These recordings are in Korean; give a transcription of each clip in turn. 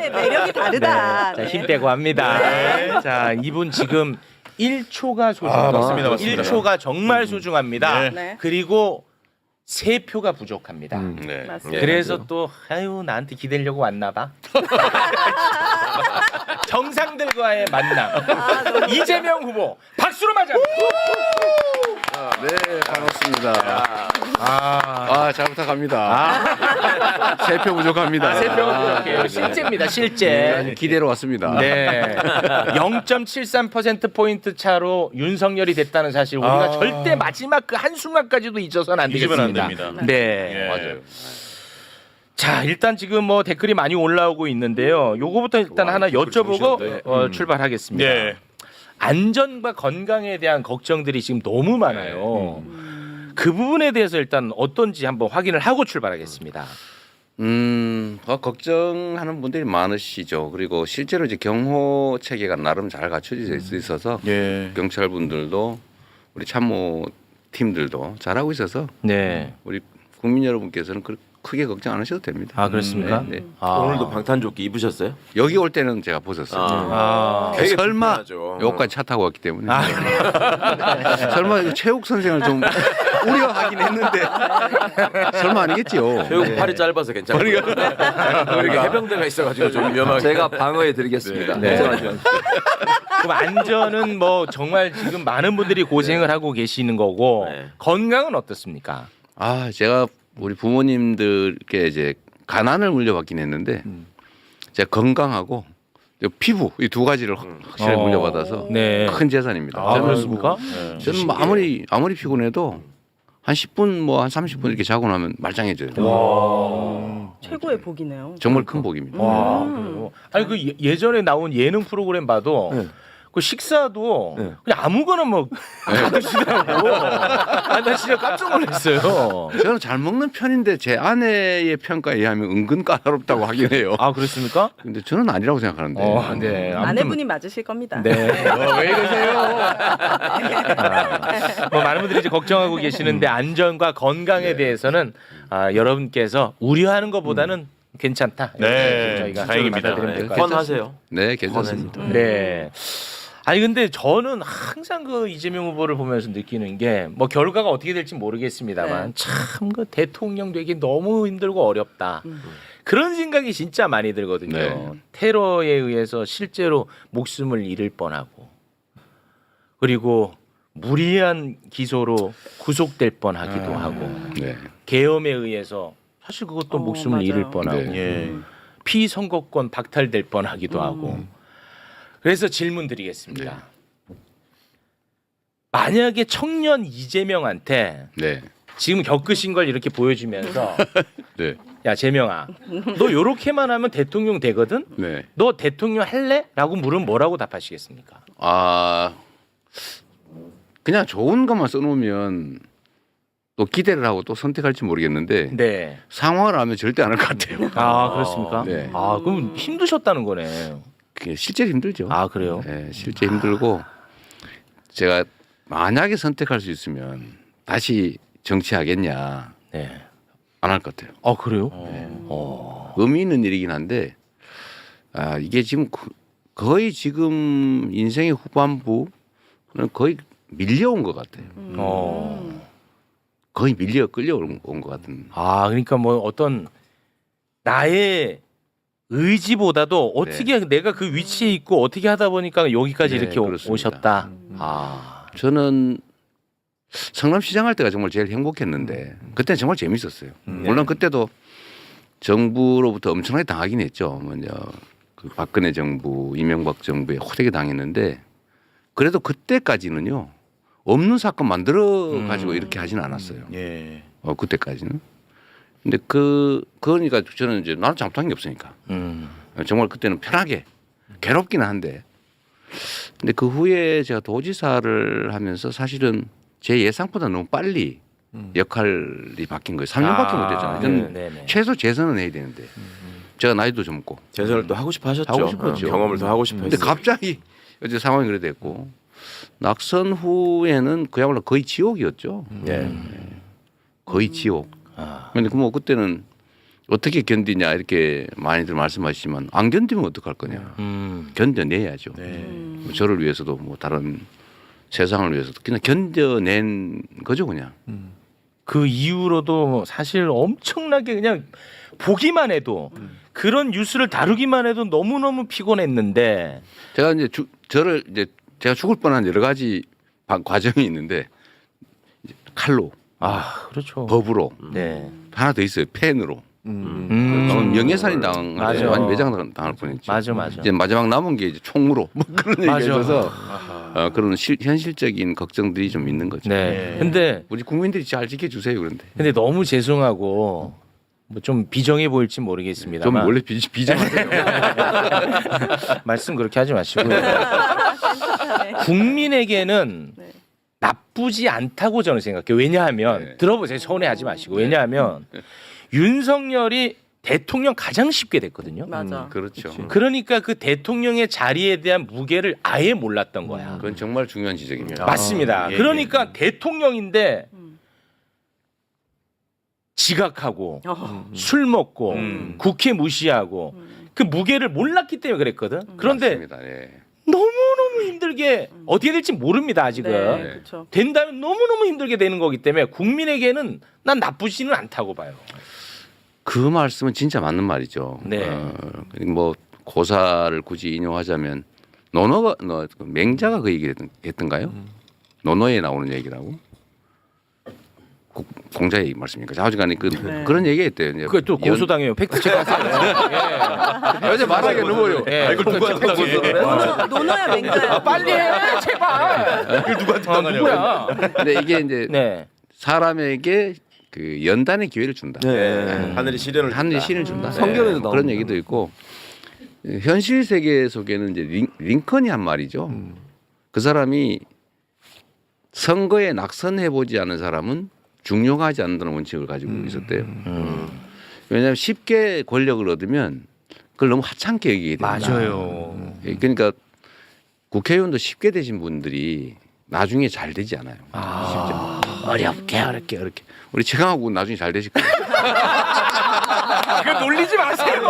사람의 매력이 다르다. 자, 힘 빼고 합니다. 네. 자, 이분 지금 1초가 소중합니다. 맞습니다, 맞습니다. 1초가 정말 소중합니다. 네. 그리고 3표가 부족합니다. 네. 맞습니다. 그래서 또 아유 나한테 기대려고 왔나 봐. 정상들과의 만남. 이재명 후보 박수로 맞아. 네, 반갑습니다. 잘 부탁합니다. 아, 3표 부족합니다. 3표가 부족해요. 실제입니다. 실제. 기대로 왔습니다. 네. 0.73% 포인트 차로 윤석열이 됐다는 사실 우리가 절대 마지막 그 한순간까지도 잊어서는 안 잊으면 안 되겠습니다. 됩니다. 네. 예. 맞아요. 자, 일단 지금 뭐 댓글이 많이 올라오고 있는데요. 요거부터 일단 하나 여쭤보고 출발하겠습니다. 네. 안전과 건강에 대한 걱정들이 지금 너무 많아요. 그 부분에 대해서 일단 어떤지 한번 확인을 하고 출발하겠습니다. 걱정하는 분들이 많으시죠. 그리고 실제로 이제 경호 체계가 나름 잘 갖춰져 있어서 예. 경찰분들도 우리 참모 팀들도 잘하고 있어서 네. 우리 국민 여러분께서는 크게 걱정 안 하셔도 됩니다. 아, 그렇습니까? 네. 아. 오늘도 방탄조끼 입으셨어요? 여기 올 때는 제가 벗었어요. 아. 되게 설마 불편하죠. 여기까지 차 타고 왔기 때문에 설마 이거 최욱 선생을 좀 우려하긴 했는데 설마 아니겠지요. 최욱 팔이 짧아서 괜찮아요. 이렇게 해병대가 있어가지고 좀 위험하게. 제가 방어해드리겠습니다. 네. 걱정하지 마세요. 그럼 안전은 뭐 정말 지금 많은 분들이 고생을 하고 계시는 거고 네. 건강은 어떻습니까? 제가 우리 부모님들께 이제 가난을 물려받긴 했는데 제가 건강하고 피부 이 두 가지를 확실히 물려받아서 네. 큰 재산입니다. 아, 그렇습니까? 저는 뭐 아무리 피곤해도 한 10분 뭐 한 30분 이렇게 자고 나면 말짱해져요. 최고의 복이네요. 정말 큰 복입니다. 와, 그래요? 아니 그 예전에 나온 예능 프로그램 봐도 그 식사도 그냥 아무거나 뭐 드시더라고. 나 진짜 깜짝 놀랐어요. 저는 잘 먹는 편인데 제 아내의 평가에 의하면 은근 까다롭다고 하긴 해요. 아, 그렇습니까? 근데 저는 아니라고 생각하는데. 네. 아무튼 아내분이 맞으실 겁니다. 네. 왜 이러세요? 뭐 많은 분들이 이제 걱정하고 계시는데 안전과 건강에 대해서는 여러분께서 우려하는 것보다는 괜찮다. 네, 저희가 다행입니다. 받아들이면 될것 같아요. 펀하세요. 네, 괜찮습니다. 네. 아니 근데 저는 항상 그 이재명 후보를 보면서 느끼는 게 뭐 결과가 어떻게 될지 모르겠습니다만 네. 참 그 대통령 되기 너무 힘들고 어렵다. 그런 생각이 진짜 많이 들거든요. 네. 테러에 의해서 실제로 목숨을 잃을 뻔하고 그리고 무리한 기소로 구속될 뻔하기도 하고 네. 계엄에 의해서 사실 그것도 목숨을 맞아요. 잃을 뻔하고 네. 예. 피선거권 박탈될 뻔하기도 하고 그래서 질문 드리겠습니다. 만약에 청년 이재명한테 네. 지금 겪으신 걸 이렇게 보여주면서 네. 야 재명아 너 요렇게만 하면 대통령 되거든? 네. 너 대통령 할래? 라고 물으면 뭐라고 답하시겠습니까? 그냥 좋은 것만 써놓으면 또 기대를 하고 또 선택할지 모르겠는데 네. 상황을 알면 절대 안 할 것 같아요. 아 그렇습니까? 네. 아 그럼 힘드셨다는 거네. 그게 실제 힘들죠. 아 그래요? 네, 실제 힘들고 제가 만약에 선택할 수 있으면 다시 정치하겠냐 네. 안 할 것 같아요. 아 그래요? 의미 있는 일이긴 한데 이게 지금 거의 지금 인생의 후반부는 거의 밀려온 것 같아요. 거의 끌려온 것 같은. 아 그러니까 뭐 어떤 나의 의지보다도 어떻게 내가 그 위치에 있고 어떻게 하다 보니까 여기까지 네, 이렇게 그렇습니다. 오셨다. 아 저는 성남시장 할 때가 정말 제일 행복했는데 그때는 정말 재밌었어요. 물론 그때도 정부로부터 엄청나게 당하긴 했죠. 먼저 그 박근혜 정부, 이명박 정부에 호되게 당했는데 그래도 그때까지는요 없는 사건 만들어 가지고 이렇게 하지는 않았어요. 예. 그때까지는. 근데 그러니까 저는 이제 나는 잘못한 게 없으니까 정말 그때는 편하게 괴롭기는 한데 근데 그 후에 제가 도지사를 하면서 사실은 제 예상보다 너무 빨리 역할이 바뀐 거예요. 3년밖에 못 했잖아요. 저는 네네. 최소 재선은 해야 되는데 제가 나이도 젊고 재선을 또 하고 싶어 하셨죠. 하고 싶었죠. 경험을 더 하고 싶어 근데 했어요. 갑자기 어제 상황이 그래 됐고 낙선 후에는 그야말로 거의 지옥이었죠. 예. 거의 지옥. 근데 뭐 그때는 어떻게 견디냐 이렇게 많이들 말씀하시지만 안 견디면 어떡할 거냐. 견뎌내야죠. 뭐 저를 위해서도 뭐 다른 세상을 위해서도 그냥 견뎌낸 거죠 그냥. 그 이후로도 사실 엄청나게 그냥 보기만 해도 그런 뉴스를 다루기만 해도 너무너무 피곤했는데 제가 이제 저를 이제 제가 죽을 뻔한 여러 가지 과정이 있는데 이제 칼로, 그렇죠. 법으로 네. 하나 더 있어요. 펜으로. 명예살인 당할 맞아. 많이 매장 당할 뻔했죠. 맞아. 이제 마지막 남은 게 이제 총으로 뭐 그런 얘기가 맞아. 있어서 그런 현실적인 걱정들이 좀 있는 거죠. 네. 근데 우리 국민들이 잘 지켜주세요. 그런데 너무 죄송하고 뭐 좀 비정해 보일지 모르겠습니다만 좀 원래 비정하세요. 말씀 그렇게 하지 마시고요. 국민에게는 네. 나쁘지 않다고 저는 생각해요. 왜냐하면 들어보세요. 서운해하지 마시고 왜냐하면 윤석열이 대통령 가장 쉽게 됐거든요. 맞아. 그렇죠. 그러니까 그 대통령의 자리에 대한 무게를 아예 몰랐던 거야. 그건 정말 중요한 지적입니다. 맞습니다. 예, 그러니까 대통령인데 지각하고 술 먹고 국회 무시하고 그 무게를 몰랐기 때문에 그랬거든. 그런데 맞습니다. 예. 너무너무 힘들게 어떻게 될지 모릅니다. 아직은. 네, 그렇죠. 된다면 너무너무 힘들게 되는 거기 때문에 국민에게는 난 나쁘지는 않다고 봐요. 그 말씀은 진짜 맞는 말이죠. 네. 뭐 고사를 굳이 인용하자면 노노가 맹자가 그 얘기를 했던가요? 노노에 나오는 얘기라고? 공자 얘기 말씀입니까? 자주간에 그런 얘기했대요. 그게 또 고소당해요. 팩트 체크하세요. 요새 말하기 어려워요. 알고 노노야 맹자야. 빨리 해 제발. 이걸 누구한테 당하냐고. 누구야? 근데 이게 이제 네. 사람에게 그 연단의 기회를 준다. 하늘이 시련을 하늘이 신을 준다. 성경에도 뭐 그런 나옵니다. 얘기도 있고 현실 세계 속에는 이제 링컨이 한 말이죠. 그 사람이 선거에 낙선해 보지 않은 사람은 중용하지 않는다는 원칙을 가지고 있었대요. 왜냐하면 쉽게 권력을 얻으면 그걸 너무 하찮게 여기게 된다. 맞아요. 그러니까 국회의원도 쉽게 되신 분들이 나중에 잘 되지 않아요. 쉽죠. 어렵게. 우리 최강하고 나중에 잘 되실 거예요. 이거 놀리지 마세요.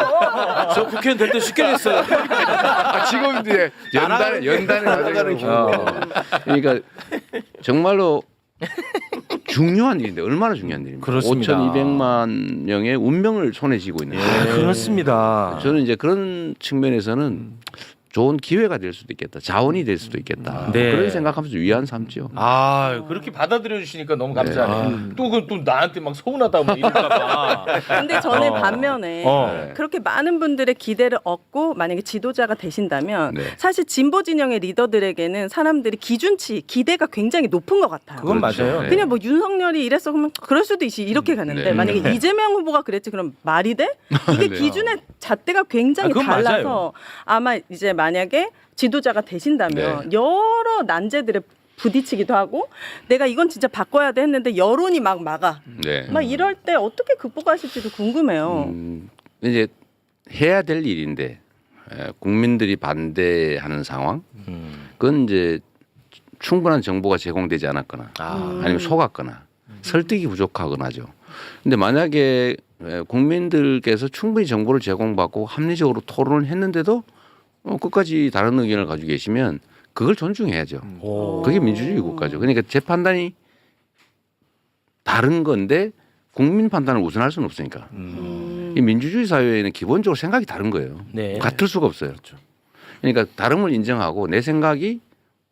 저 국회의원 될 때 쉽게 됐어요. 지금 이제 연단의 과정을 그러니까 정말로 중요한 일인데 얼마나 중요한 일입니까? 그렇습니다. 5,200만 명의 운명을 손에 쥐고 있는 거예요. 그렇습니다. 저는 이제 그런 측면에서는 좋은 기회가 될 수도 있겠다. 자원이 될 수도 있겠다. 네. 그렇게 생각하면서 위안 삼죠. 그렇게 받아들여 주시니까 너무 감사하네요. 또 나한테 막 서운하다 뭐 이럴까 봐. 근데 저는 반면에 그렇게 많은 분들의 기대를 얻고 만약에 지도자가 되신다면 네. 사실 진보 진영의 리더들에게는 사람들이 기준치 기대가 굉장히 높은 것 같아요. 그건 그렇죠. 맞아요. 네. 그냥 뭐 윤석열이 이랬어 그러면 그럴 수도 있지 이렇게 가는데 네. 만약에 이재명 후보가 그랬지 그럼 말이 돼? 이게 네. 기준의 잣대가 굉장히 그건 달라서 맞아요. 아마 이제 만약에 지도자가 되신다면 여러 난제들에 부딪히기도 하고 내가 이건 진짜 바꿔야 돼 했는데 여론이 막 막아. 네. 막 이럴 때 어떻게 극복하실지도 궁금해요. 이제 해야 될 일인데 국민들이 반대하는 상황. 그건 이제 충분한 정보가 제공되지 않았거나 아니면 속았거나 설득이 부족하거나죠. 근데 만약에 국민들께서 충분히 정보를 제공받고 합리적으로 토론을 했는데도 끝까지 다른 의견을 가지고 계시면 그걸 존중해야죠. 그게 민주주의 국가죠. 그러니까 제 판단이 다른 건데 국민 판단을 우선할 수는 없으니까. 이 민주주의 사회에는 기본적으로 생각이 다른 거예요. 네. 같을 수가 없어요. 그러니까 다름을 인정하고 내 생각이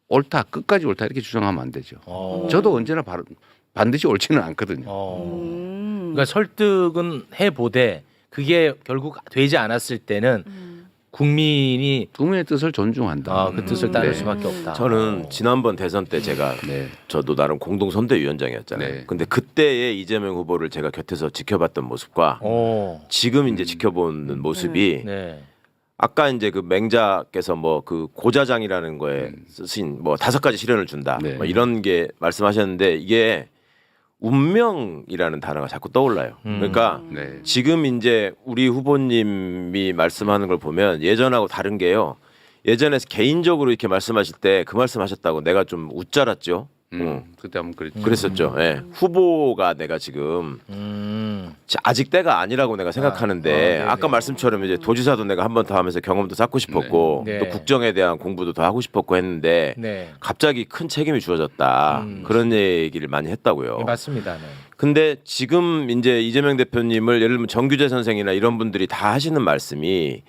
옳다, 끝까지 옳다 이렇게 주장하면 안 되죠. 저도 언제나 반드시 옳지는 않거든요. 그러니까 설득은 해보되 그게 결국 되지 않았을 때는 국민의 뜻을 존중한다. 그 뜻을 따를 수밖에 없다. 저는 지난번 대선 때 제가 저도 나름 공동 선대위원장이었잖아요. 네. 근데 그때의 이재명 후보를 제가 곁에서 지켜봤던 모습과 지금 이제 지켜보는 모습이 네. 아까 이제 그 맹자께서 뭐 그 고자장이라는 거에 쓰신 뭐 5가지 시련을 준다 네. 뭐 이런 게 말씀하셨는데 이게 운명이라는 단어가 자꾸 떠올라요. 그러니까 네. 지금 이제 우리 후보님이 말씀하는 걸 보면 예전하고 다른 게요. 예전에 개인적으로 이렇게 말씀하실 때 그 말씀하셨다고 내가 좀 웃잘았죠. 그때 한번 그랬죠. 그랬었죠. 예. 후보가 내가 지금 아직 때가 아니라고 내가 생각하는데 아까 말씀처럼 이제 도지사도 내가 한 번 더 하면서 경험도 쌓고 싶었고 네. 또 국정에 대한 공부도 더 하고 싶었고 했는데 네. 갑자기 큰 책임이 주어졌다. 그런 얘기를 많이 했다고요. 네, 맞습니다. 네. 근데 지금 이제 이재명 대표님을 예를 들면 정규재 선생이나 이런 분들이 다 하시는 말씀이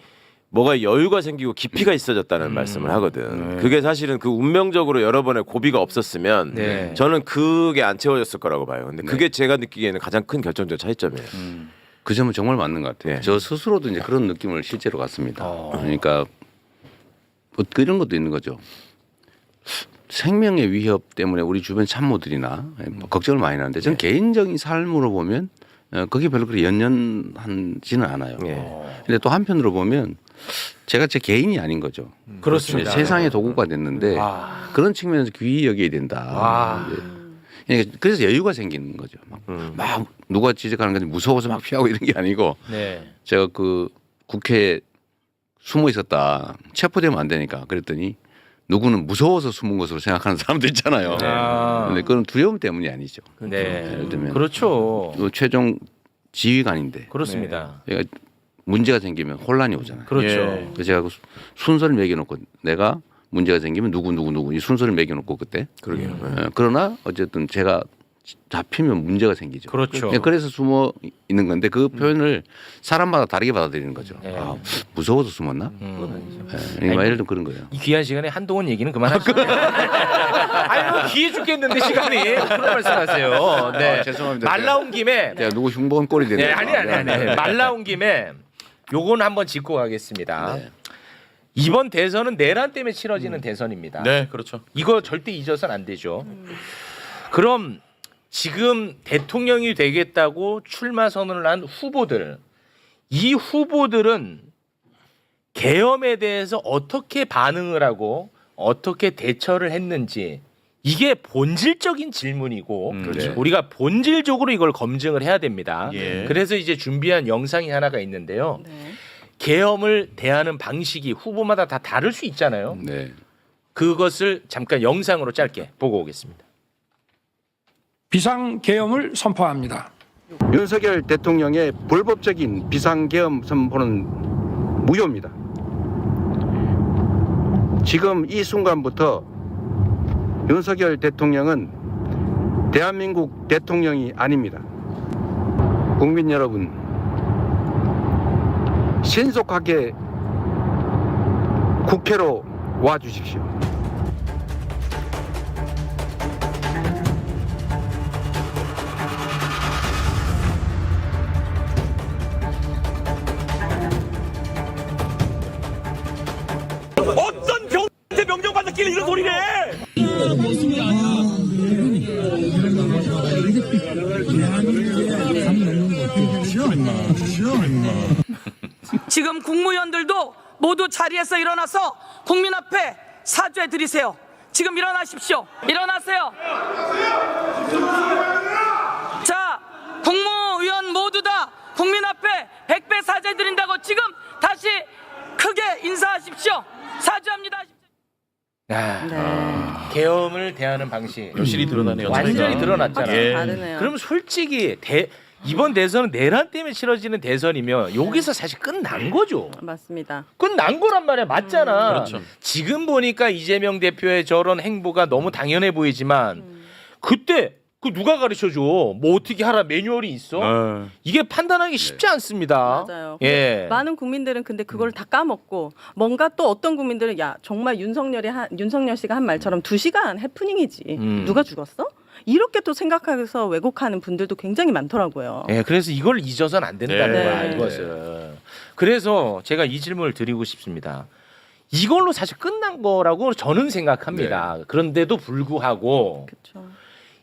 뭐가 여유가 생기고 깊이가 있어졌다는 말씀을 하거든. 그게 사실은 그 운명적으로 여러 번의 고비가 없었으면 네. 저는 그게 안 채워졌을 거라고 봐요. 근데 그게 제가 느끼기에는 가장 큰 결정적 차이점이에요. 그 점은 정말 맞는 것 같아요. 네. 저 스스로도 이제 그런 느낌을 실제로 갖습니다. 그러니까 뭐 이런 것도 있는 거죠. 생명의 위협 때문에 우리 주변 참모들이나 뭐 걱정을 많이 하는데 저는 개인적인 삶으로 보면 그게 별로 그렇게 연연하지는 않아요. 근데 또 한편으로 보면 제가 제 개인이 아닌 거죠. 그렇습니다. 세상의 도구가 됐는데 그런 측면에서 귀히 여겨야 된다. 그래서 여유가 생기는 거죠. 막 누가 지적하는 건데 무서워서 막 피하고 이런 게 아니고 네. 제가 그 국회에 숨어 있었다. 체포되면 안 되니까 그랬더니 누구는 무서워서 숨은 것으로 생각하는 사람도 있잖아요. 그런데 그건 두려움 때문이 아니죠. 네. 예를 들면 그렇죠. 최종 지휘관인데 그렇습니다. 제가 문제가 생기면 혼란이 오잖아요. 그렇죠. 그래서 제가 순서를 매겨놓고 내가 문제가 생기면 누구 이 순서를 매겨놓고 그때. 그러게요. 그러나 어쨌든 제가 잡히면 문제가 생기죠. 그렇죠. 그래서 숨어 있는 건데 그 표현을 사람마다 다르게 받아들이는 거죠. 네. 아, 무서워서 숨었나? 그러니까 예를 들면 그런 거예요. 이 귀한 시간에 한동훈 얘기는 그만하시죠. 아니 뭐 귀해 죽겠는데 시간이 그런 말씀하세요. 네. 죄송합니다. 말 나온 김에 내가 누구 흉보한 꼴이 되네. 네, 아니. 말 나온 김에 요건 한번 짚고 가겠습니다. 네. 이번 대선은 내란 때문에 치러지는 대선입니다. 네, 그렇죠. 이거 절대 잊어서는 안 되죠. 그럼 지금 대통령이 되겠다고 출마 선언을 한 후보들, 이 후보들은 계엄에 대해서 어떻게 반응을 하고 어떻게 대처를 했는지 이게 본질적인 질문이고 네. 우리가 본질적으로 이걸 검증을 해야 됩니다. 예. 그래서 이제 준비한 영상이 하나가 있는데요. 네. 계엄을 대하는 방식이 후보마다 다 다를 수 있잖아요. 네. 그것을 잠깐 영상으로 짧게 보고 오겠습니다. 비상계엄을 선포합니다. 윤석열 대통령의 불법적인 비상계엄 선포는 무효입니다. 지금 이 순간부터 윤석열 대통령은 대한민국 대통령이 아닙니다. 국민 여러분, 신속하게 국회로 와 주십시오. 어떤 병한테 명령받았길래 이런 소리를 해? 지금 국무위원들도 모두 자리에서 일어나서 국민 앞에 사죄 드리세요. 지금 일어나십시오. 일어나세요. 자, 국무위원 모두 다 국민 앞에 100배 사죄 드린다고 지금 다시 크게 인사하십시오. 사죄합니다. 계엄을 대하는 방식 여실히 드러나네요. 완전히 차이가. 드러났잖아요. 예. 다르네요. 그럼 솔직히 이번 대선은 내란 때문에 치러지는 대선이면 여기서 사실 끝난 거죠. 맞습니다. 끝난 거란 말이야. 맞잖아. 그렇죠. 지금 보니까 이재명 대표의 저런 행보가 너무 당연해 보이지만 그때 그 누가 가르쳐줘? 뭐 어떻게 하라 매뉴얼이 있어? 이게 판단하기 쉽지 않습니다. 맞아요. 예. 많은 국민들은 근데 그걸 다 까먹고 뭔가 또 어떤 국민들은 야 정말 윤석열 씨가 한 말처럼 2시간 해프닝이지 누가 죽었어? 이렇게 또 생각해서 왜곡하는 분들도 굉장히 많더라고요. 예, 그래서 이걸 잊어서는 안 된다는 네. 거야, 네. 이것을. 그래서 제가 이 질문을 드리고 싶습니다. 이걸로 사실 끝난 거라고 저는 생각합니다. 그런데도 불구하고 그렇죠.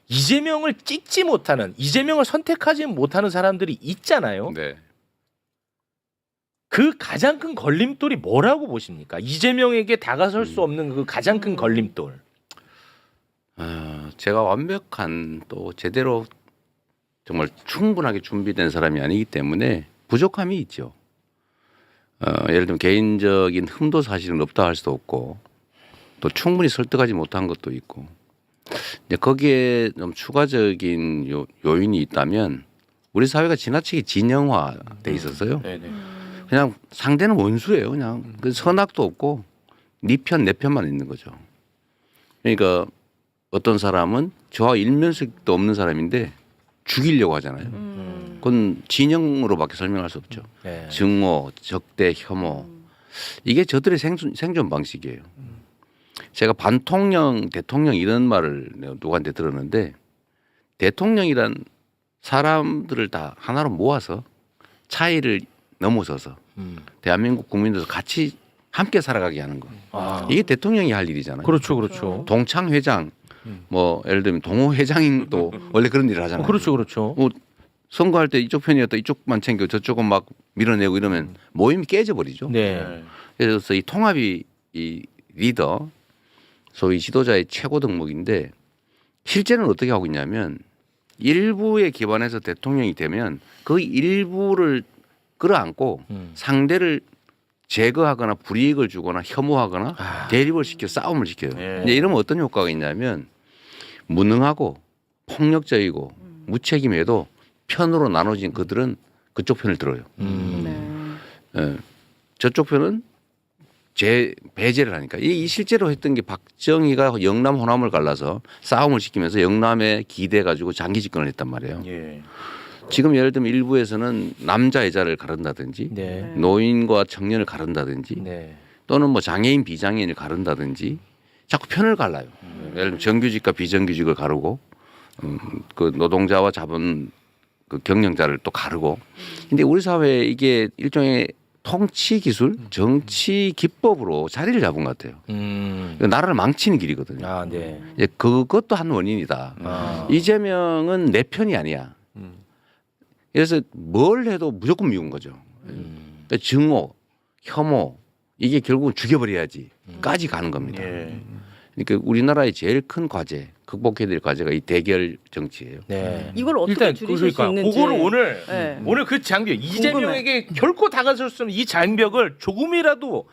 이재명을 찍지 못하는, 이재명을 선택하지 못하는 사람들이 있잖아요. 네. 그 가장 큰 걸림돌이 뭐라고 보십니까? 이재명에게 다가설 수 없는 그 가장 큰 걸림돌. 제가 완벽한 또 제대로 정말 충분하게 준비된 사람이 아니기 때문에 부족함이 있죠. 예를 들면 개인적인 흠도 사실은 없다 할 수도 없고 또 충분히 설득하지 못한 것도 있고 이제 거기에 좀 추가적인 요인이 있다면 우리 사회가 지나치게 진영화돼 있었어요. 네네. 그냥 상대는 원수예요. 그냥 그 선악도 없고 네 편 내 편만 있는 거죠. 그러니까 어떤 사람은 저와 일면식도 없는 사람인데 죽이려고 하잖아요. 그건 진영으로밖에 설명할 수 없죠. 네. 증오, 적대, 혐오. 이게 저들의 생존 방식이에요. 제가 반통령, 대통령 이런 말을 누구한테 들었는데 대통령이란 사람들을 다 하나로 모아서 차이를 넘어서서 대한민국 국민들 같이 함께 살아가게 하는 거. 이게 대통령이 할 일이잖아요. 그렇죠, 그렇죠. 동창 회장, 뭐 예를 들면 동호 회장도 원래 그런 일을 하잖아요. 그렇죠, 그렇죠. 뭐 선거할 때 이쪽 편이었다 이쪽만 챙겨 저쪽은 막 밀어내고 이러면 모임이 깨져버리죠. 네. 그래서 이 통합이 이 리더, 소위 지도자의 최고 덕목인데 실제는 어떻게 하고 있냐면 일부에 기반해서 대통령이 되면 그 일부를 끌어안고 상대를 제거하거나 불이익을 주거나 혐오하거나 대립을 시켜 싸움을 시켜요. 이제 이러면 어떤 효과가 있냐면 무능하고 폭력적이고 무책임해도 편으로 나눠진 그들은 그쪽 편을 들어요. 예. 저쪽 편은 배제를 하니까 이 실제로 했던 게 박정희가 영남 호남을 갈라서 싸움을 시키면서 영남에 기대 가지고 장기 집권을 했단 말이에요. 예. 지금 예를 들면 일부에서는 남자 여자를 가른다든지 네. 노인과 청년을 가른다든지 네. 또는 뭐 장애인 비장애인을 가른다든지 자꾸 편을 갈라요. 예를 들면 정규직과 비정규직을 가르고 그 노동자와 자본 그 경영자를 또 가르고. 근데 우리 사회에 이게 일종의 통치 기술, 정치 기법으로 자리를 잡은 것 같아요. 나라를 망치는 길이거든요. 아, 네. 이제 그것도 한 원인이다. 이재명은 내 편이 아니야. 그래서 뭘 해도 무조건 미운 거죠. 그러니까 증오, 혐오 이게 결국은 죽여버려야지까지 가는 겁니다. 예. 그러니까 우리나라의 제일 큰 과제, 극복해야 될 과제가 이 대결 정치예요. 네. 이걸 어떻게 일단 줄이실 수 있는지. 그거를 오늘 네. 오늘 그 장벽 이재명에게 결코 다가설 수 없는 이 장벽을 조금이라도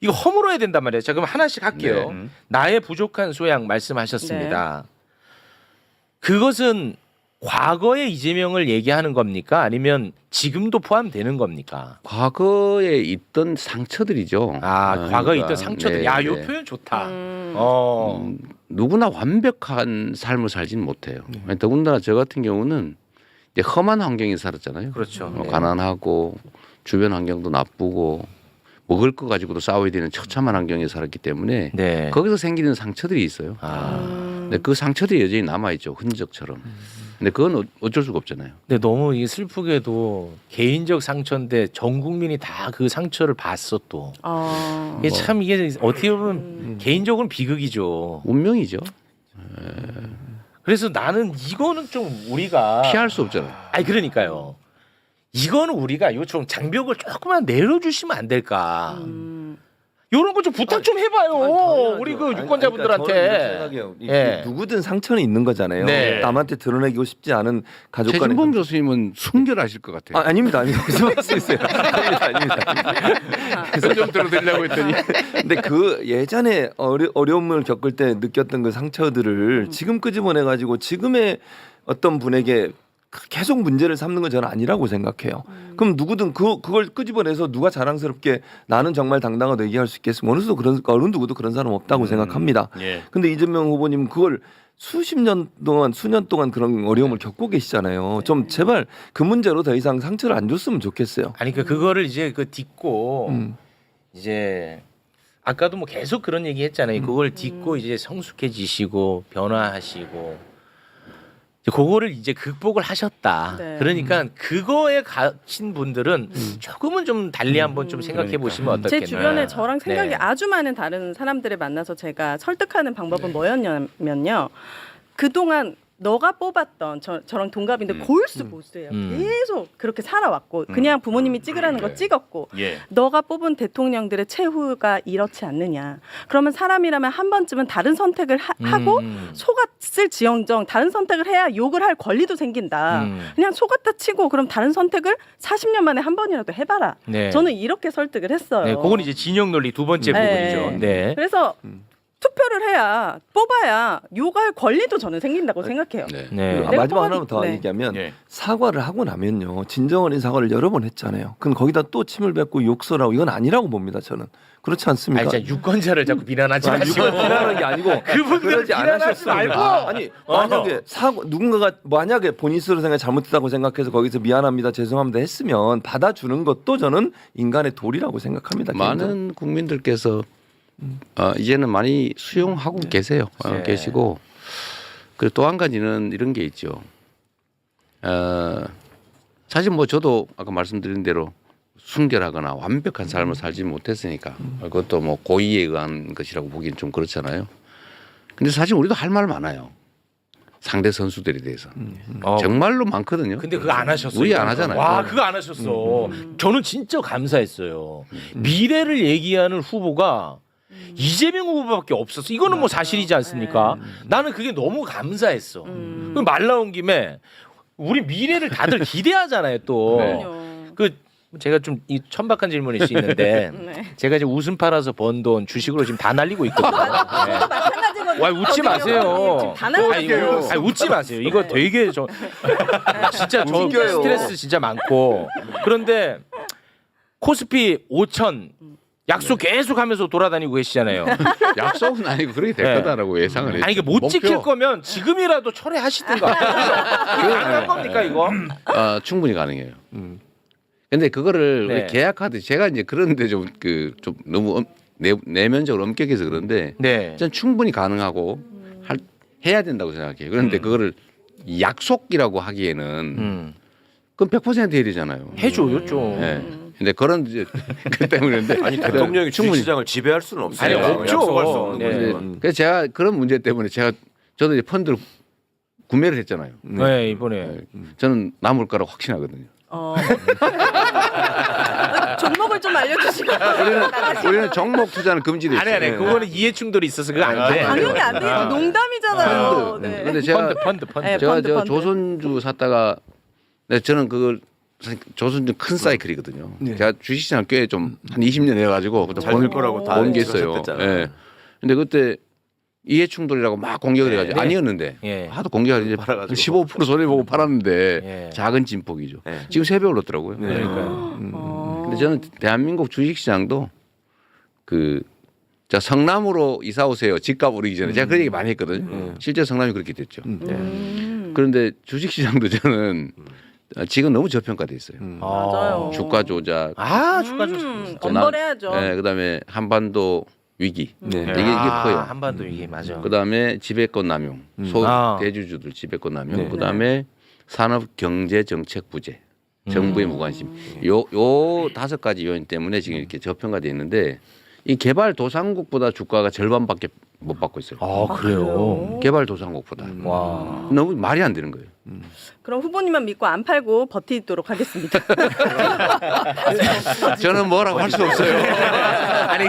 이거 허물어야 된단 말이에요. 자, 그럼 하나씩 할게요. 네. 나의 부족한 소양 말씀하셨습니다. 그것은 과거의 이재명을 얘기하는 겁니까? 아니면 지금도 포함되는 겁니까? 과거에 있던 상처들이죠. 과거에 있던 상처들. 네, 야, 요 네. 표현 좋다. 누구나 완벽한 삶을 살지는 못해요. 더군다나 저 같은 경우는 이제 험한 환경에 살았잖아요. 그렇죠. 네. 가난하고 주변 환경도 나쁘고 먹을 거 가지고도 싸워야 되는 처참한 환경에 살았기 때문에 네. 거기서 생기는 상처들이 있어요. 근데 그 상처들이 여전히 남아있죠. 흔적처럼. 근데 그건 어쩔 수가 없잖아요. 근데 너무 이게 슬프게도 개인적 상처인데 전 국민이 다 그 상처를 봤어 또. 이게 참 이게 어떻게 보면 개인적으로는 비극이죠. 운명이죠. 그래서 나는 이거는 좀 우리가 피할 수 없잖아요. 아니 그러니까요. 이거는 우리가 요 좀 장벽을 조금만 내려주시면 안 될까. 이런 거 좀 부탁 좀 해봐요. 우리 그 유권자분들한테. 예. 누구든 상처는 있는 거잖아요. 네. 남한테 드러내고 싶지 않은 가족 간의 최진봉 교수님은 순결하실 것 같아요. 아닙니다. 무슨 말씀이세요? 아닙니다. 그래서 좀 들어드리려고 했더니. 근데 그 예전에 어려움을 겪을 때 느꼈던 그 상처들을 지금 끄집어내 가지고 지금의 어떤 분에게 계속 문제를 삼는 건 저는 아니라고 생각해요. 그럼 누구든 그걸 끄집어내서 누가 자랑스럽게 나는 정말 당당하다 얘기할 수 있겠으면 어느 누구도 그런 사람 없다고 생각합니다. 예. 근데 이재명 후보님 그걸 수년 동안 그런 어려움을 겪고 계시잖아요. 좀 제발 그 문제로 더 이상 상처를 안 줬으면 좋겠어요. 아니 그거를 이제 그 딛고 이제 아까도 뭐 계속 그런 얘기 했잖아요. 그걸 딛고 이제 성숙해지시고 변화하시고 그거를 이제 극복을 하셨다. 네. 그러니까 그거에 갇힌 분들은 조금은 좀 달리 한번 좀 생각해 보시면 어떻겠나. 제 주변에 저랑 생각이 네. 아주 많은 다른 사람들을 만나서 제가 설득하는 방법은 뭐였냐면요. 그동안 너가 뽑았던 저랑 동갑인데 골수 보수예요. 계속 그렇게 살아왔고 그냥 부모님이 찍으라는 거 찍었고 예. 너가 뽑은 대통령들의 최후가 이렇지 않느냐. 그러면 사람이라면 한 번쯤은 다른 선택을 하고 속았을 지언정 다른 선택을 해야 욕을 할 권리도 생긴다. 그냥 속았다 치고 그럼 다른 선택을 40년 만에 한 번이라도 해봐라. 네. 저는 이렇게 설득을 했어요. 네, 그건 이제 진영 논리 두 번째 네. 부분이죠. 네. 그래서 투표를 해야 뽑아야 요구할 권리도 저는 생긴다고 생각해요. 네. 네. 그리고 내가 마지막 뽑아도- 하나만 더 네. 얘기하면 네. 사과를 하고 나면요 진정 어린 사과를 여러 번 했잖아요. 그럼 거기다 또 침을 뱉고 욕설하고 이건 아니라고 봅니다. 저는 그렇지 않습니까? 아니, 진짜 유권자를 자꾸 비난하지 마시고. 이걸 비난하는 게 아니고 그분들 그러지 비난하지 않으셨어요. 말고. 아니 만약에 사과 누군가가 만약에 본인 스스로 생각 잘못했다고 생각해서 거기서 미안합니다 죄송합니다 했으면 받아주는 것도 저는 인간의 도리라고 생각합니다. 개인적으로. 많은 국민들께서 이제는 많이 수용하고 계세요. 네. 계시고 그리고 또 한 가지는 이런 게 있죠. 사실 뭐 저도 아까 말씀드린 대로 순결하거나 완벽한 삶을 살지 못했으니까 그것도 뭐 고의에 의한 것이라고 보기엔 좀 그렇잖아요. 근데 사실 우리도 할 말 많아요. 상대 선수들에 대해서 정말로 많거든요. 근데 그거 안 하셨어요. 우리 안 하잖아요. 와, 그거 안 하셨어. 저는 진짜 감사했어요. 미래를 얘기하는 후보가 이재명 후보밖에 없었어. 이거는 뭐 사실이지 않습니까? 나는 그게 너무 감사했어. 그럼 말 나온 김에 우리 미래를 다들 기대하잖아요. 또 그럼요. 그 제가 좀 이 천박한 질문일 수 있는데 네. 제가 이제 웃음 팔아서 번 돈 주식으로 지금 다 날리고 있거든요. 네. 마찬가지거든요. 와, 웃지 마세요. 지금 다 날리고 아니, 웃지 마세요. 이거 되게 진짜 저 웃겨요. 스트레스 진짜 많고. 그런데 코스피 5천 약속 계속 하면서 돌아다니고 계시잖아요. 약속은 아니고 그렇게 될 네. 거다라고 예상을 했죠. 아니 이게 못 목표. 지킬 거면 지금이라도 철회하시든가. 가능한 겁니까 이거? 충분히 가능해요. 근데 그거를 네. 우리 계약하듯이 제가 이제 그런데 좀 너무 내면적으로 엄격해서 그런데 네. 저는 충분히 가능하고 해야 된다고 생각해요. 그런데 그거를 약속이라고 하기에는 그건 100% 해야 되잖아요. 해줘요 좀. 네. 근데 그런 이제 그 때문인데 아니 대통령이 주식시장을 지배할 수는 없어요. 아니, 없죠. 약속할 수 없는 네. 거죠. 그래서 제가 그런 문제 때문에 저도 이제 펀드를 구매를 했잖아요. 네 이번에. 저는 남을 거라고 확신하거든요. 종목을 좀 알려주시고. 우리는 종목 투자는 금지돼 있어요. 아니 그거는 이해 충돌이 있어서 그거 안 돼. 당연히 안 돼요. 농담이잖아요. 네. 근데 제가 펀드. 네, 제가 펀드. 조선주 샀다가 저는 그걸 사실 조선주 큰 사이클이거든요. 네. 제가 주식시장 꽤 좀 한 20년 해가지고 그때 잘 될 거라고 다 본게 있어요. 예측하셨댔잖아. 예. 근데 그때 이해 충돌이라고 막 공격을 해가지고 네. 아니었는데 예. 하도 공격을 이제 팔아가지고. 15% 손해보고 팔았는데 예. 작은 진폭이죠. 네. 지금 3배 올랐더라고요. 그러니까요. 근데 저는 대한민국 주식시장도 자 성남으로 이사 오세요. 집값 오르기 전에 제가 그런 얘기 많이 했거든요. 실제 성남이 그렇게 됐죠. 그런데 주식시장도 저는 지금 너무 저평가돼 있어요. 맞아요. 주가 조작, 주가 조작. 엄벌해야죠. 네, 그다음에 한반도 위기 네. 이게 커요. 한반도 이게 맞아. 그다음에 지배권 남용, 대주주들 지배권 남용, 네. 그다음에 산업 경제 정책 부재, 정부의 무관심. 요 5가지 요인 때문에 지금 이렇게 저평가돼 있는데 이 개발도상국보다 주가가 절반밖에 못 받고 있어요. 그래요. 개발도상국보다 와. 너무 말이 안 되는 거예요. 그럼 후보님만 믿고 안 팔고 버티도록 하겠습니다. 저는 뭐라고 할 수 없어요. 아니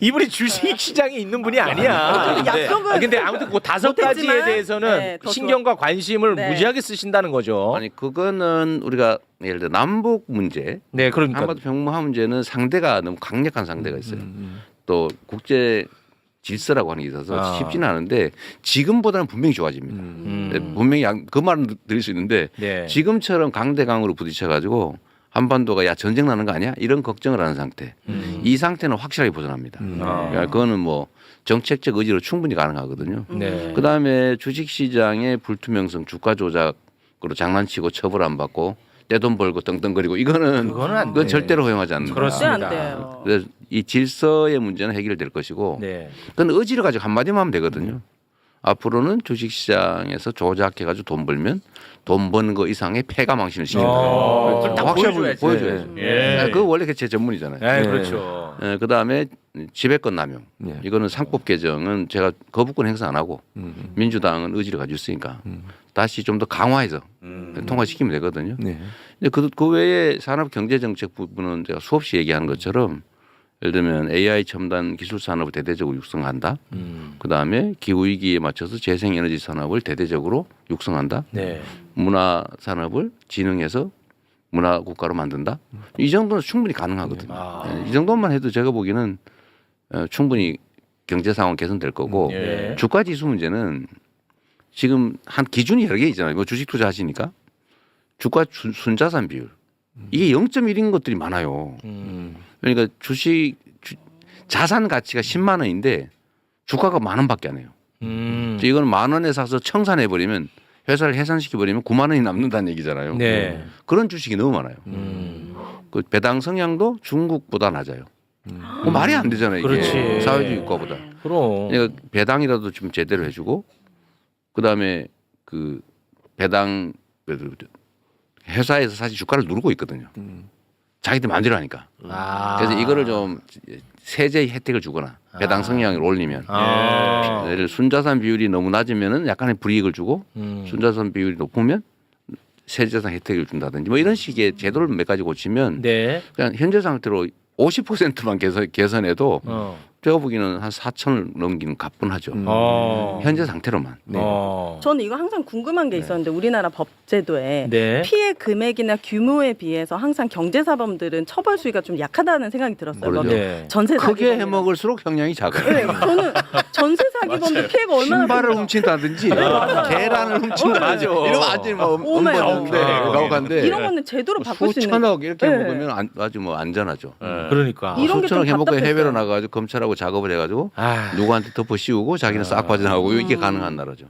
이분이 주식 시장에 있는 분이 아니야. 약속은 근데 아무튼 그 5가지에 못했지만, 대해서는 네, 더 신경과 관심을 네. 무지하게 쓰신다는 거죠. 아니 그거는 우리가 예를 들어 남북 문제, 네, 그러니까 한반도 평화 문제는 상대가 너무 강력한 상대가 있어요. 또 국제 질서라고 하는 게 있어서 쉽지는 않은데 지금보다는 분명히 좋아집니다. 네, 분명히 그 말은 드릴 수 있는데 네. 지금처럼 강대강으로 부딪혀가지고 한반도가 야 전쟁 나는 거 아니야? 이런 걱정을 하는 상태. 이 상태는 확실하게 벗어납니다. 그러니까 그거는 뭐 정책적 의지로 충분히 가능하거든요. 네. 그다음에 주식시장의 불투명성, 주가 조작으로 장난치고 처벌 안 받고 내 돈 벌고 떵떵거리고 이거는 그거는 안 그건 돼. 절대로 허용하지 않는다. 그렇습니다. 안 돼요. 그래서 이 질서의 문제는 해결될 것이고 네. 그건 의지를 가지고 한마디만 하면 되거든요. 앞으로는 주식시장에서 조작해가지고 돈 벌면 돈 버는 거 이상의 패가 망신을 시킨다. 그걸 딱 보여줘야지. 보여줘야죠. 예. 그거 원래 제 전문이잖아요. 네, 그렇죠. 그다음에 지배권 남용. 네. 이거는 상법 개정은 제가 거부권 행사 안 하고 민주당은 의지를 가지고 있으니까 다시 좀 더 강화해서 통과시키면 되거든요. 네. 근데 그 외에 산업 경제 정책 부분은 제가 수없이 얘기하는 것처럼 예를 들면 AI 첨단 기술 산업을 대대적으로 육성한다. 그다음에 기후 위기에 맞춰서 재생 에너지 산업을 대대적으로 육성한다. 네. 문화 산업을 진흥해서 문화 국가로 만든다. 이 정도는 충분히 가능하거든요. 이 정도만 해도 제가 보기에는 충분히 경제 상황 개선될 거고 예. 주가 지수 문제는 지금 한 기준이 여러 개 있잖아요. 뭐 주식 투자하시니까 주가 순자산 비율 이게 0.1인 것들이 많아요. 그러니까 자산 가치가 10만 원인데 주가가 10,000원밖에 안 해요. 이거는 10,000원에 사서 청산해 버리면 회사를 해산시켜 버리면 9만 원이 남는다는 얘기잖아요. 네. 그런 주식이 너무 많아요. 그 배당 성향도 중국보다 낮아요. 뭐 말이 안 되잖아요. 이게 그렇지. 사회주의 국가보다. 그럼. 그러니까 배당이라도 좀 제대로 해주고 그다음에 그 배당 회사에서 사실 주가를 누르고 있거든요. 자기들 마음대로 하니까. 아. 그래서 이거를 좀 세제 혜택을 주거나 배당 성향을 올리면 아. 예를 들어 순자산 비율이 너무 낮으면은 약간의 불이익을 주고 순자산 비율이 높으면 세제상 혜택을 준다든지 뭐 이런 식의 제도를 몇 가지 고치면 네. 그냥 현재 상태로 50%만 개선해도 제가 보기에는 한 4천을 넘기는 가뿐하죠. 현재 상태로만. 저는 이거 항상 궁금한 게 있었는데 우리나라 법제도에 네. 피해 금액이나 규모에 비해서 항상 경제사범들은 처벌 수위가 좀 약하다는 생각이 들었어요. 그러죠. 뭐 네. 전세 크게 사기범이나. 해먹을수록 형량이 작아요. 네, 저는 전세 사기범도 피해가 얼마나 신발을 큰가. 훔친다든지 계란을 훔친다든지 이러면 완전히 뭐 오메, 엄벌인데 오메. 가혹한데 이런 거는 제도로 바꿀 수 있는 수천억 이렇게 네. 먹으면 아주 뭐 안전하죠. 그러니까. 이런 게 좀 수천억 해먹고 답답했어요. 해외로 나가가지고 검찰하고 작업을 해가지고 아. 누구한테 덮어 씌우고 자기는 싹 빠져나가고 이게 가능한 나라죠.